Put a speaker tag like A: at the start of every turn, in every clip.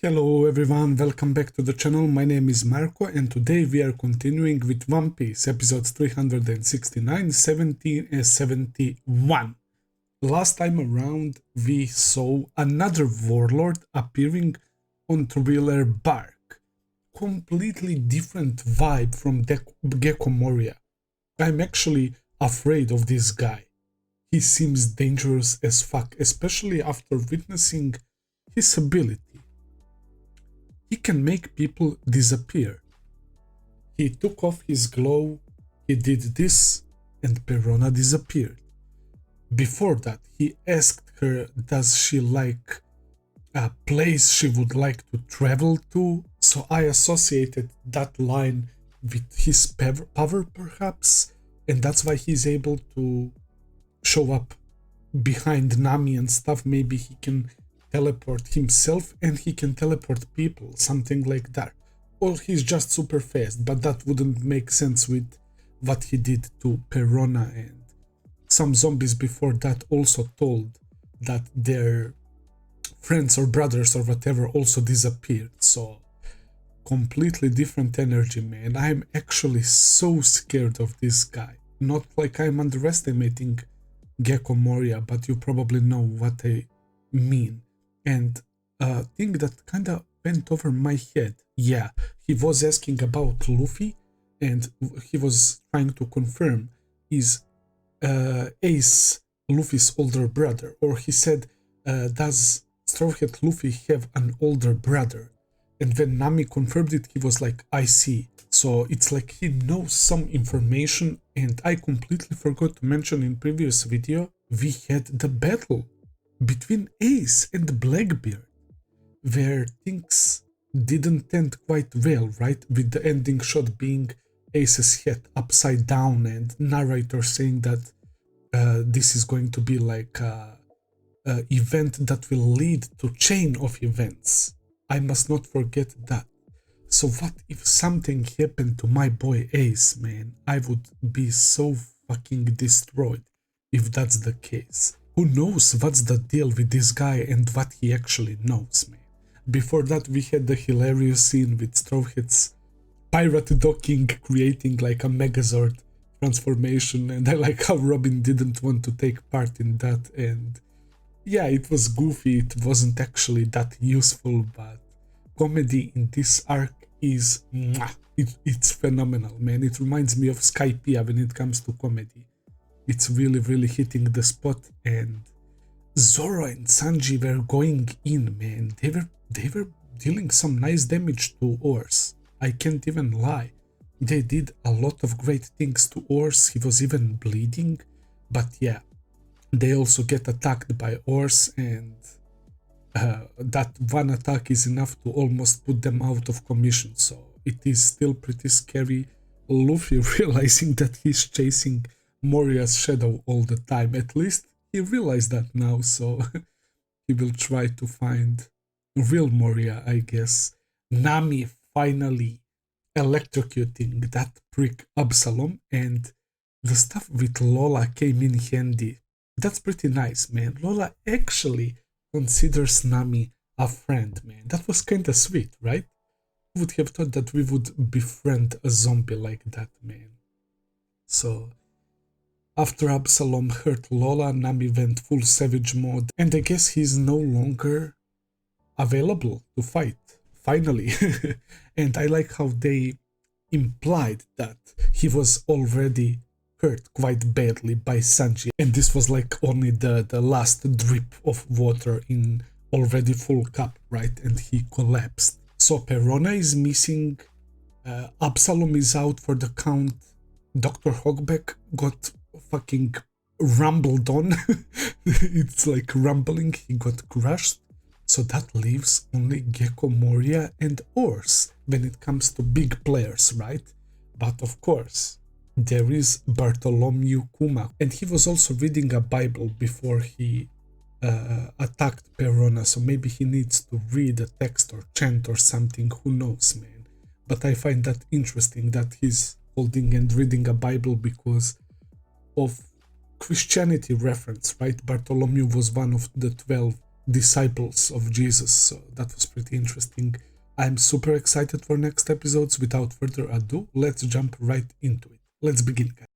A: Hello everyone, welcome back to the channel. My name is Marco and today we are continuing with One Piece episodes 369, 70 and 71. Last time around we saw another Warlord appearing on Thriller Bark. Completely different vibe from Gecko Moria. I'm actually afraid of this guy. He seems dangerous as fuck, especially after witnessing his ability. He can make people disappear. He took off his glow, he did this, and Perona disappeared. Before that, he asked her does she like a place she would like to travel to, so I associated that line with his power perhaps, and that's why he's able to show up behind Nami and stuff. Maybe he can teleport himself and he can teleport people, something like that. Or he's just super fast, but that wouldn't make sense with what he did to Perona, and some zombies before that also told that their friends or brothers or whatever also disappeared. So completely different energy, man. I'm actually so scared of this guy. Not like I'm underestimating Gecko Moria, but you probably know what I mean. And a thing that kind of went over my head. Yeah, he was asking about Luffy and he was trying to confirm is Ace Luffy's older brother, or he said does Straw Hat Luffy have an older brother? And when Nami confirmed it, he was like, I see. So it's like he knows some information, and I completely forgot to mention in previous video we had the battle between Ace and Blackbeard, where things didn't end quite well, right? With the ending shot being Ace's head upside down and narrator saying that this is going to be like a event that will lead to chain of events. I must not forget that. So what if something happened to my boy Ace, man? I would be so fucking destroyed if that's the case. Who knows what's the deal with this guy and what he actually knows, man. Before that we had the hilarious scene with Straw Hat's pirate docking creating like a Megazord transformation, and I like how Robin didn't want to take part in that, and yeah, it was goofy, it wasn't actually that useful, but comedy in this arc is it's phenomenal, man. It reminds me of Skypiea when it comes to comedy. It's really hitting the spot, and Zoro and Sanji were going in, man. They were dealing some nice damage to Oars. I can't even lie. They did a lot of great things to Oars. He was even bleeding, but yeah, they also get attacked by Oars, and that one attack is enough to almost put them out of commission. So it is still pretty scary. Luffy realizing that he's chasing Moria's shadow all the time. At least he realized that now, so he will try to find real Moria, I guess. Nami finally electrocuting that prick Absalom, and the stuff with Lola came in handy. That's pretty nice, man. Lola actually considers Nami a friend, man. That was kinda sweet, right? Who would have thought that we would befriend a zombie like that, man? So after Absalom hurt Lola, Nami went full savage mode, and I guess he's no longer available to fight, finally. And I like how they implied that he was already hurt quite badly by Sanji, and this was like only the last drip of water in already full cup, right? And he collapsed. So Perona is missing, Absalom is out for the count, Dr. Hogback got fucking rumbled on. It's like rumbling, he got crushed. So that leaves only Gecko Moria and Oars when it comes to big players, right? But of course there is Bartholomew Kuma, and he was also reading a Bible before he attacked Perona, so maybe he needs to read a text or chant or something, who knows, man. But I find that interesting that he's holding and reading a Bible because of Christianity reference, right? Bartholomew was one of the 12 disciples of Jesus. So that was pretty interesting. I'm super excited for next episodes. Without further ado, let's jump right into it. Let's begin, guys.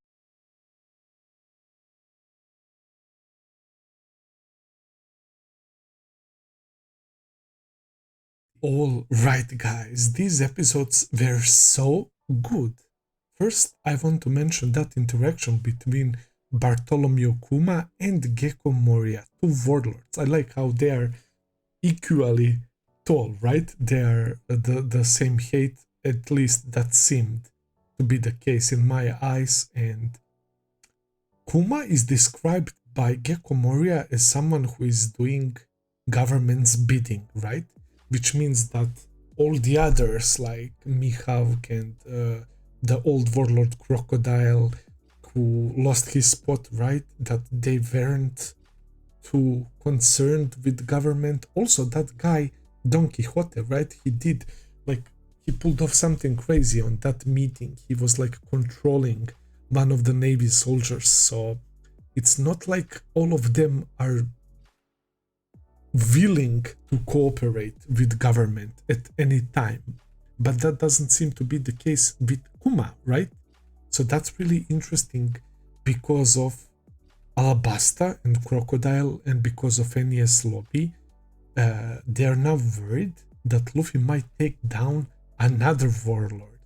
A: All right, guys, these episodes were so good. First, I want to mention that interaction between Bartholomew Kuma and Gecko Moria, two warlords. I like how they are equally tall, right? They are the same height, at least that seemed to be the case in my eyes. And Kuma is described by Gecko Moria as someone who is doing government's bidding, right? Which means that all the others like Mihawk and the old warlord Crocodile who lost his spot, right? That they weren't too concerned with government. Also, that guy Don Quixote, right? He pulled off something crazy on that meeting. He was like controlling one of the Navy soldiers. So it's not like all of them are willing to cooperate with government at any time, but that doesn't seem to be the case with Kuma, right? So that's really interesting because of Alabasta and Crocodile and because of NES Lobby. They are now worried that Luffy might take down another warlord,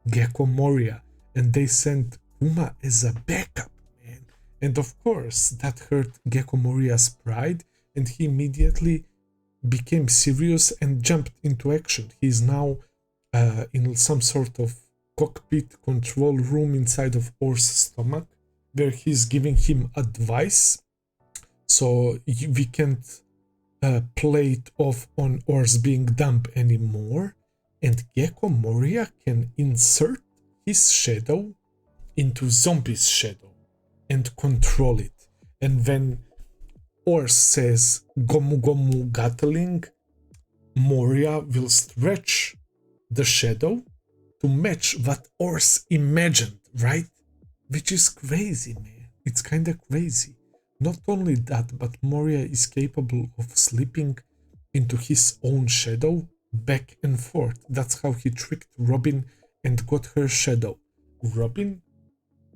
A: Gecko Moria, and they sent Kuma as a backup, man. And of course that hurt Gecko Moria's pride, and he immediately became serious and jumped into action. He's now in some sort of cockpit control room inside of Oars' stomach, where he's giving him advice. So we can't play it off on Oars being dumb anymore. And Gecko Moria can insert his shadow into Zombie's shadow and control it. And when Oars says Gomu Gomu Gatling, Moria will stretch the shadow to match what Oars imagined, right? Which is crazy, man. It's kinda crazy. Not only that, but Moria is capable of slipping into his own shadow back and forth. That's how he tricked Robin and got her shadow. Robin,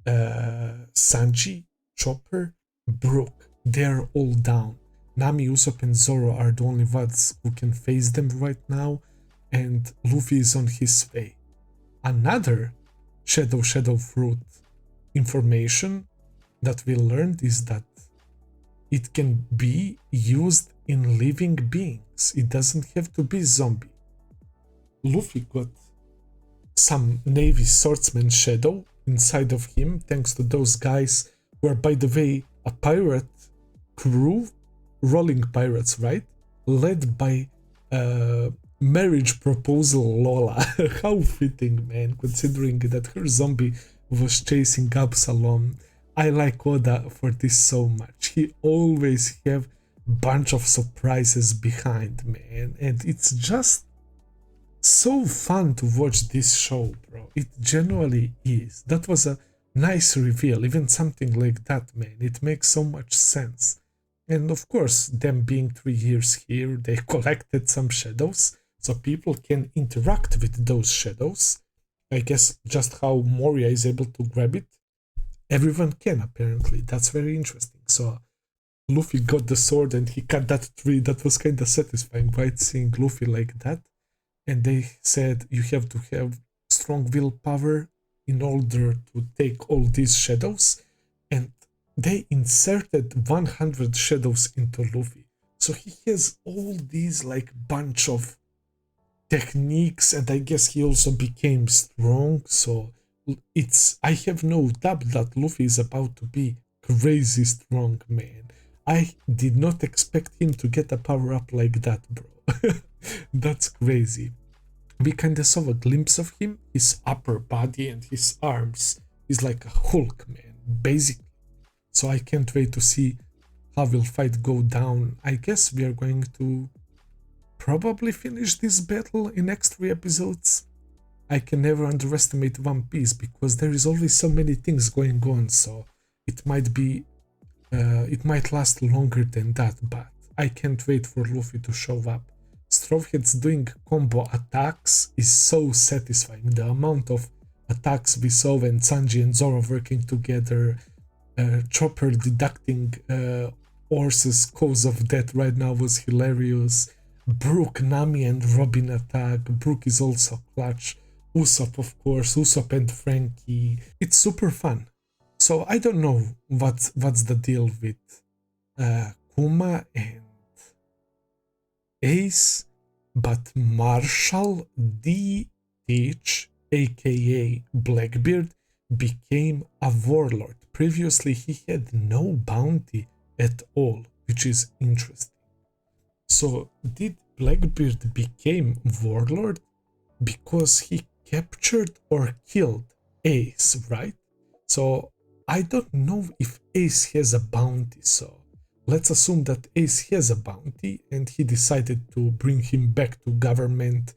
A: Sanji, Chopper, Brook, they're all down. Nami, Usopp and Zoro are the only ones who can face them right now, and Luffy is on his way. Another shadow fruit information that we learned is that it can be used in living beings. It doesn't have to be zombie. Luffy got some Navy swordsman shadow inside of him thanks to those guys who are, by the way, a pirate crew, rolling pirates, right? Led by marriage proposal Lola. How fitting, man, considering that her zombie was chasing Absalom. I like Oda for this so much. He always have bunch of surprises behind, man, and it's just so fun to watch this show, bro. It genuinely is. That was a nice reveal, even something like that, man. It makes so much sense. And of course, them being 3 years here, they collected some shadows, so people can interact with those shadows. I guess just how Moria is able to grab it, everyone can apparently. That's very interesting. So Luffy got the sword and he cut that tree. That was kind of satisfying, right? Seeing Luffy like that. And they said you have to have strong willpower in order to take all these shadows. And they inserted 100 shadows into Luffy. So he has all these like bunch of techniques, and I guess he also became strong. So I have no doubt that Luffy is about to be crazy strong, man. I did not expect him to get a power up like that, bro. That's crazy. We kinda saw a glimpse of him, his upper body and his arms. He's like a Hulk, man, basically. So I can't wait to see how will fight go down. I guess we are going to probably finish this battle in next 3 episodes. I can never underestimate One Piece because there is always so many things going on, so it might be it might last longer than that, but I can't wait for Luffy to show up. Straw Hats doing combo attacks is so satisfying. The amount of attacks we saw when Sanji and Zoro working together, Chopper deducting Oars' cause of death right now was hilarious. Brook, Nami and Robin attack. Brook is also clutch. Usopp, of course, Usopp and Frankie. It's super fun. So I don't know what's the deal with Kuma and Ace, but Marshall D. Teach, aka Blackbeard, became a warlord. Previously he had no bounty at all, which is interesting. So did Blackbeard became warlord because he captured or killed Ace, right? So I don't know if Ace has a bounty, so let's assume that Ace has a bounty and he decided to bring him back to government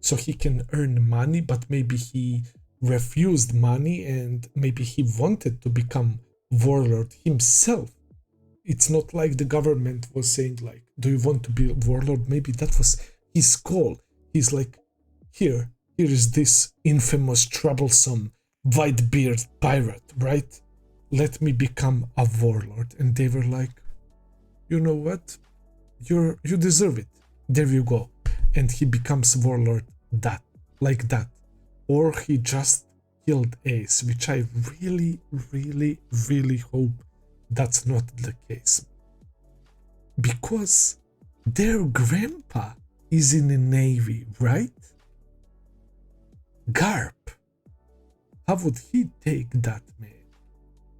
A: so he can earn money, but maybe he refused money and maybe he wanted to become warlord himself. It's not like the government was saying like, do you want to be a warlord? Maybe that was his call. He's like, here is this infamous, troublesome, white-beard pirate, right? Let me become a warlord. And they were like, you know what? You deserve it. There you go. And he becomes warlord like that. Or he just killed Ace, which I really, really, really hope that's not the case. Because their grandpa is in the Navy, right? Garp. How would he take that, man?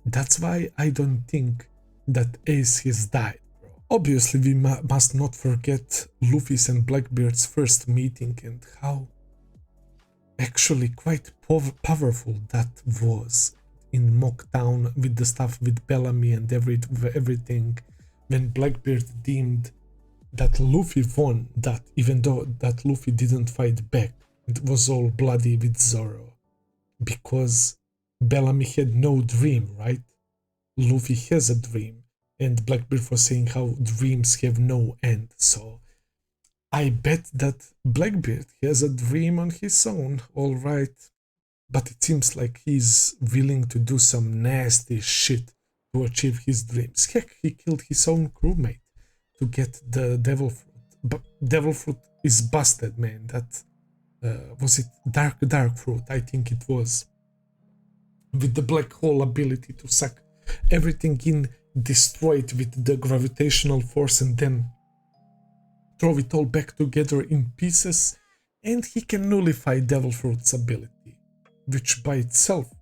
A: That's why I don't think that Ace has died, bro. Obviously, we must not forget Luffy's and Blackbeard's first meeting and how actually quite powerful that was in Mocktown with the stuff with Bellamy and everything, when Blackbeard deemed that Luffy won that, even though that Luffy didn't fight back. It was all bloody with Zoro. Because Bellamy had no dream, right? Luffy has a dream. And Blackbeard was saying how dreams have no end. So I bet that Blackbeard has a dream on his own, alright. But it seems like he's willing to do some nasty shit to achieve his dreams. Heck, he killed his own crewmate to get the devil fruit. But devil fruit is busted, man. That was it dark fruit? I think it was. With the black hole ability to suck everything in, destroy it with the gravitational force and then throw it all back together in pieces, and he can nullify devil fruit's ability, which by itself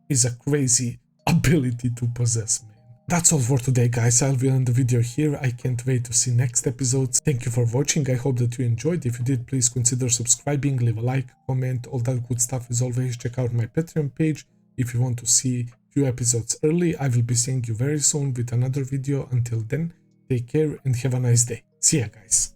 A: is a crazy ability to possess, man. That's all for today, guys. I'll end the video here. I can't wait to see next episodes. Thank you for watching. I hope that you enjoyed. If you did, please consider subscribing, leave a like, comment, all that good stuff. As always, check out my Patreon page if you want to see few episodes early. I will be seeing you very soon with another video. Until then, take care and have a nice day. See ya, guys.